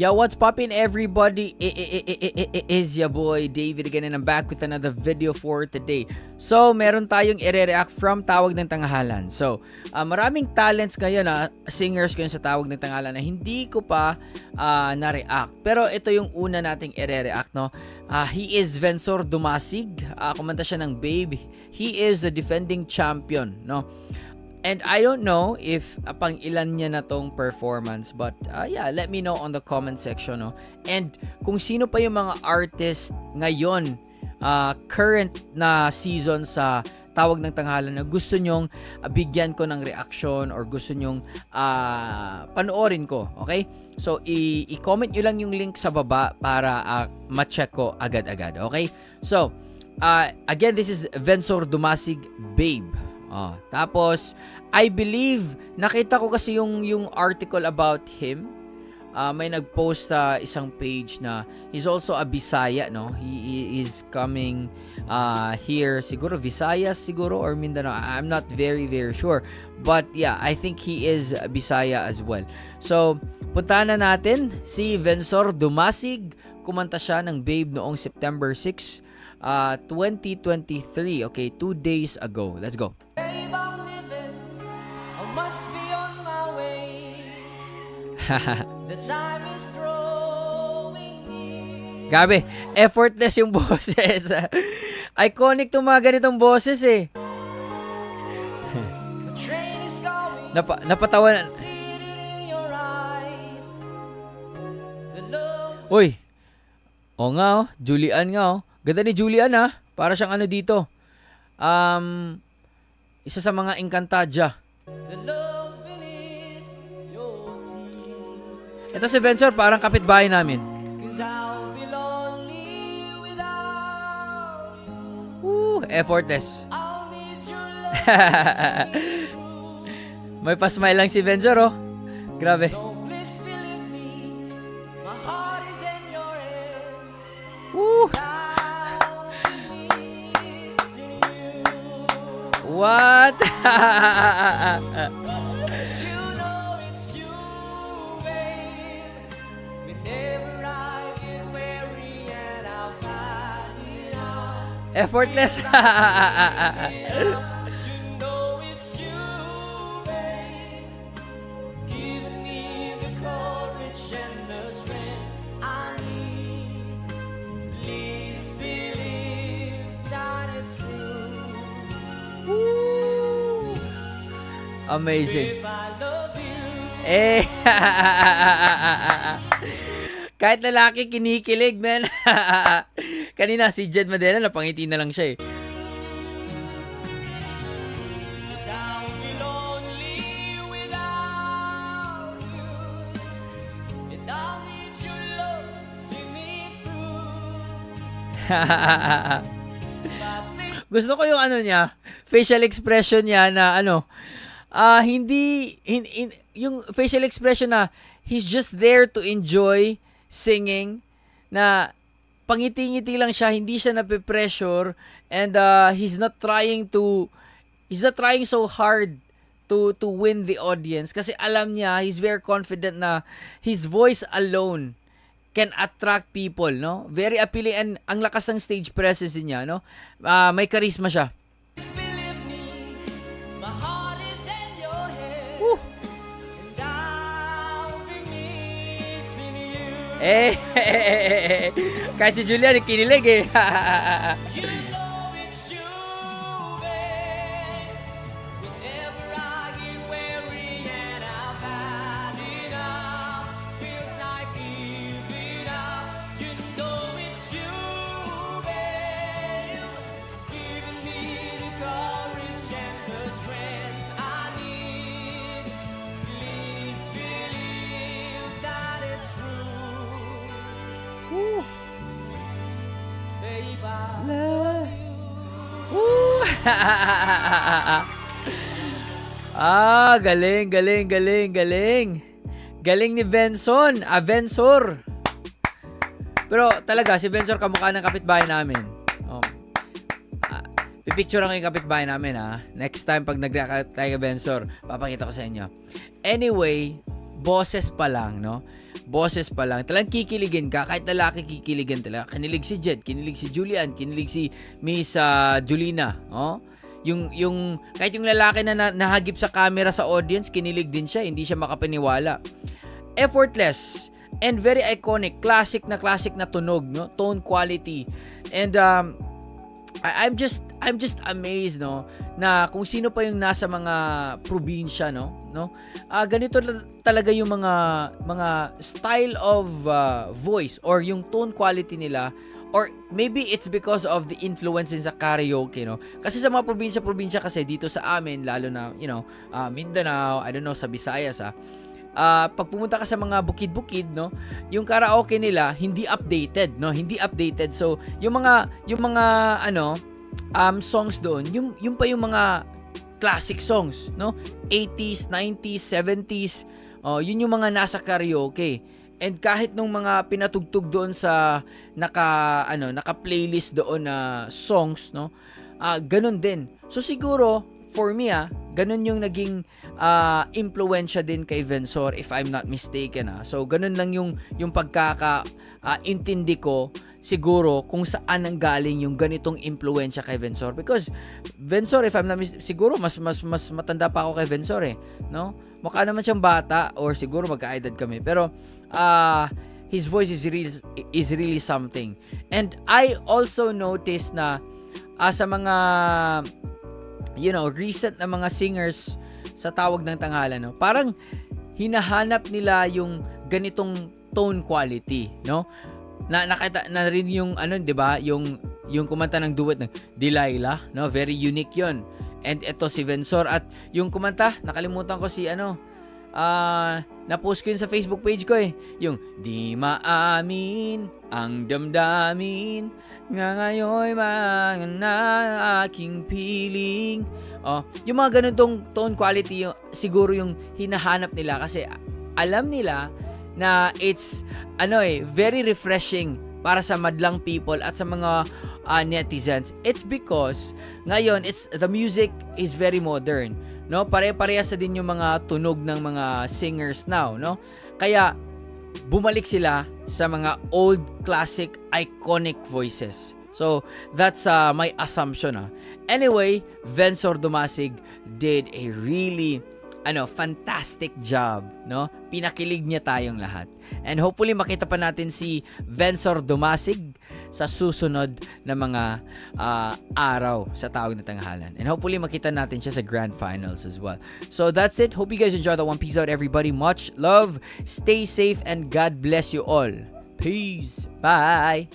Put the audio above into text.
Yo, what's poppin' everybody? Is your boy David again, and I'm back with another video for today. So, meron tayong i-react from Tawag ng Tanghalan. So, maraming talents ngayon singers ngayon sa Tawag ng Tanghalan na hindi ko pa na-react. Pero ito yung una nating i-react, no? He is Vencor Dumasig. Kumanta siya ng Babe. He is the defending champion, no? And I don't know if pang ilan niya na tong performance, but yeah, let me know on the comment section, no? And kung sino pa yung mga artist ngayon, current na season sa Tawag ng Tanghalan na gusto nyong bigyan ko ng reaction or gusto nyong panoorin ko, okay? So, i-comment nyo lang yung link sa baba para ma-check ko agad-agad, okay? So, again, this is Vencor Dumasig, Babe. Tapos I believe nakita ko kasi yung article about him. May nag-post sa isang page na he's also a Bisaya, no? He is coming here, siguro Visayas siguro or Mindanao. I'm not very sure. But yeah, I think he is Bisaya as well. So, puntahan na natin si Vencor Dumasig. Kumanta siya ng Babe noong September 6, 2023. Okay, 2 days ago. Let's go. Babe, I'm living, I must be on my way. The time is throwing in. Gabi, effortless yung boses. Iconic tong mga ganitong boses eh. The train is going. Napatawa na. See it in your eyes. The love. Uy. O nga Julian nga Ganda ni Julian Para siyang ano dito. Isa sa mga Encantadia. The love beneath your teeth. Ito si Vencor, parang kapitbahay namin. 'Cause I'll be lonely without you. Effortless. I'll need your love. May pa-smile lang si Vencor, Grabe. So please believe me, my heart is in your hands. Woo! I'll be missing you. What? You know it's you, babe. Whenever I get weary and I've had enough. Effortless. You know it's you, babe. Giving me the courage and the strength I need. Please believe that it's true. Amazing. Babe, I love you. Kahit lalaki kinikilig, man. Kanina si Jed Madela napangiti na lang siya eh. 'Cause I'll be lonely without you. And I'll need your love to see me through. But this Gusto ko yung ano niya, facial expression niya na yung facial expression na he's just there to enjoy singing, na pangiti-ngiti lang siya, hindi siya nape-pressure, and he's not trying so hard to win the audience kasi alam niya, he's very confident na his voice alone can attract people, no? Very appealing, and ang lakas ng stage presence niya, no? May charisma siya. believe me, my heart is in your hands. Woo! And I'll be missing you. Kahit si Julian kinilig eh. You know it's you, babe. Whenever I get weary and I've had enough, feels like giving up. You know it's you, babe. Giving me the courage and the strength I need. Please believe that it's true. Woo! Babe, I love you. Woo! Galing. Galing ni Vencor. Vencor. Pero talaga, si Vencor kamukha ng kapitbahay namin. Pipicture lang yung kapitbahay namin Next time pag nag-react tayo kay Vencor, papakita ko sa inyo. Anyway, boses pa lang, no? Boses pa lang. Talagang kikiligin ka. Kahit lalaki kikiligin talaga. Kinilig si Jed, kinilig si Julian, kinilig si Miss Julina. Oh? Kahit yung lalaki na nahagip sa camera sa audience, kinilig din siya. Hindi siya makapaniwala. Effortless and very iconic. Classic na tunog, no? Tone quality. And I'm just amazed, no, na kung sino pa yung nasa mga probinsya, no, ganito talaga yung mga style of voice or yung tone quality nila, or maybe it's because of the influence sa karaoke, no, kasi sa mga probinsya kasi dito sa amin, lalo na Mindanao, I don't know, sa Visayas, pag pumunta ka sa mga bukid-bukid, no, yung karaoke nila hindi updated, no, so yung mga songs doon, yung pa yung mga classic songs, no, 80s, 90s, 70s, yun yung mga nasa karaoke. And kahit nung mga pinatugtog doon sa naka-playlist doon na songs, no, ganun din. So siguro for me, ganun yung naging impluwensya din kay Vencor, if I'm not mistaken. So ganun lang yung intindi ko siguro kung saan nanggaling yung ganitong impluwensya kay Vencor. Because Vencor, if I'm not siguro mas matanda pa ako kay Vencor, no? Mukha naman siyang bata, or siguro magka-edad kami. Pero his voice is really something. And I also noticed na sa mga recent na mga singers sa Tawag ng Tanghalan, no, parang hinahanap nila yung ganitong tone quality, no? Nakita na rin yung 'di ba, yung kumanta ng duet ng Delilah, no? Very unique 'yon. And ito si Vencor, at yung kumanta, nakalimutan ko si na-post ko yun sa Facebook page ko, yung di maamin ang damdamin nga ngayon mga na aking piling. Yung mga ganitong tone quality siguro yung hinahanap nila, kasi alam nila na it's very refreshing para sa madlang people at sa mga netizens. It's because ngayon the music is very modern, no? Pare-parehas na din yung mga tunog ng mga singers now, no? Kaya bumalik sila sa mga old classic iconic voices. So that's my assumption. Anyway, Vencor Dumasig did a really fantastic job, no? Pinakilig niya tayong lahat. And hopefully makita pa natin si Vencor Dumasig sa susunod na mga araw sa Tawag ng Tanghalan. And hopefully makita natin siya sa grand finals as well. So that's it. Hope you guys enjoyed that one. Peace out, everybody. Much love. Stay safe and God bless you all. Peace. Bye.